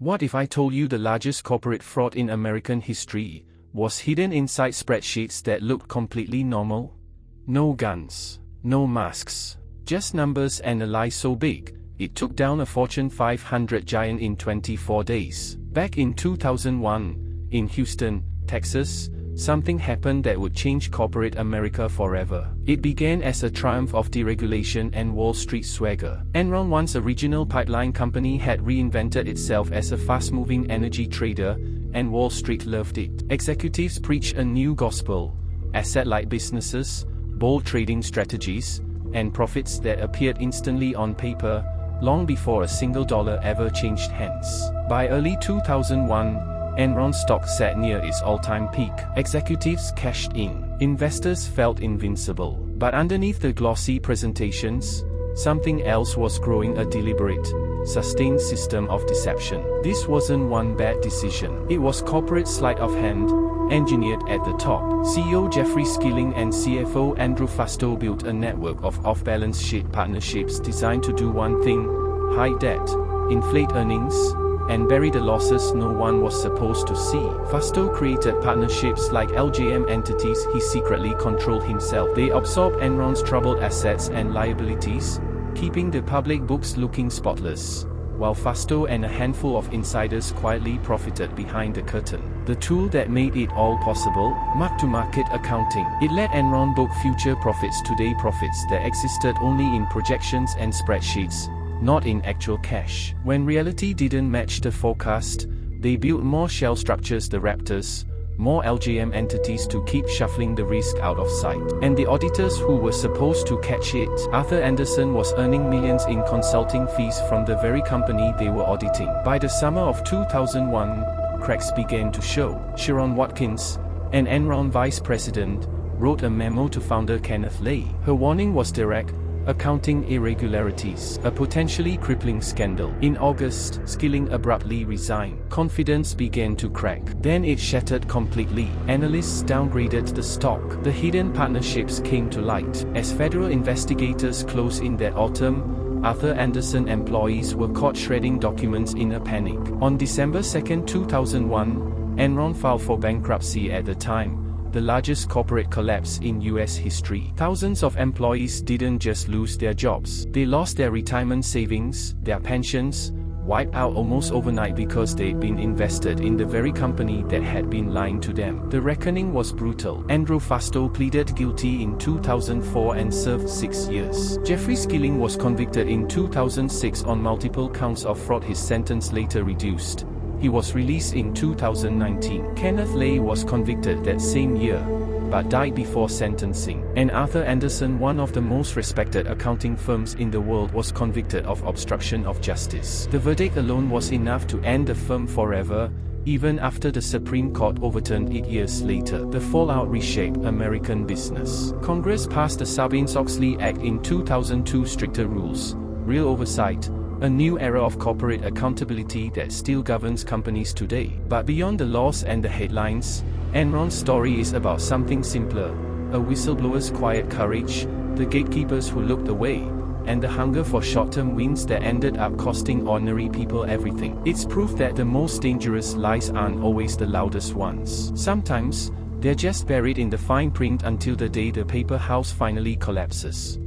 What if I told you the largest corporate fraud in American history was hidden inside spreadsheets that looked completely normal? No guns, no masks, just numbers and a lie so big, it took down a Fortune 500 giant in 24 days. Back in 2001, in Houston, Texas, something happened that would change corporate America forever. It began as a triumph of deregulation and Wall Street swagger. Enron, once a regional pipeline company, had reinvented itself as a fast-moving energy trader, and Wall Street loved it. Executives preached a new gospel: asset-light businesses, bold trading strategies, and profits that appeared instantly on paper, long before a single dollar ever changed hands. By early 2001, Enron stock sat near its all-time peak. Executives cashed in. Investors felt invincible. But underneath the glossy presentations, something else was growing: a deliberate, sustained system of deception. This wasn't one bad decision. It was corporate sleight of hand, engineered at the top. CEO Jeffrey Skilling and CFO Andrew Fastow built a network of off-balance sheet partnerships designed to do one thing: hide debt, inflate earnings, and bury the losses no one was supposed to see. Fastow created partnerships like LGM entities he secretly controlled himself. They absorbed Enron's troubled assets and liabilities, keeping the public books looking spotless, while Fastow and a handful of insiders quietly profited behind the curtain. The tool that made it all possible: mark-to-market accounting. It let Enron book future profits today, profits that existed only in projections and spreadsheets, not in actual cash. When reality didn't match the forecast, they built more shell structures, the Raptors, more LGM entities to keep shuffling the risk out of sight. And the auditors who were supposed to catch it, Arthur Andersen, was earning millions in consulting fees from the very company they were auditing. By the summer of 2001, cracks began to show. Sharon Watkins, an Enron vice president, wrote a memo to founder Kenneth Lay. Her warning was direct: accounting irregularities, a potentially crippling scandal. In August, Skilling abruptly resigned. Confidence began to crack. Then it shattered completely. Analysts downgraded the stock. The hidden partnerships came to light. As federal investigators closed in that autumn, Arthur Andersen employees were caught shredding documents in a panic. On December 2, 2001, Enron filed for bankruptcy. At the time, the largest corporate collapse in US history. Thousands of employees didn't just lose their jobs. They lost their retirement savings, their pensions, wiped out almost overnight because they'd been invested in the very company that had been lying to them. The reckoning was brutal. Andrew Fastow pleaded guilty in 2004 and served 6 years. Jeffrey Skilling was convicted in 2006 on multiple counts of fraud. His sentence later reduced. He was released in 2019. Kenneth Lay was convicted that same year, but died before sentencing. And Arthur Andersen, one of the most respected accounting firms in the world, was convicted of obstruction of justice. The verdict alone was enough to end the firm forever, even after the Supreme Court overturned it years later. The fallout reshaped American business. Congress passed the Sarbanes-Oxley Act in 2002. Stricter rules, real oversight, a new era of corporate accountability that still governs companies today. But beyond the laws and the headlines, Enron's story is about something simpler: a whistleblower's quiet courage, the gatekeepers who looked away, and the hunger for short-term wins that ended up costing ordinary people everything. It's proof that the most dangerous lies aren't always the loudest ones. Sometimes, they're just buried in the fine print until the day the paper house finally collapses.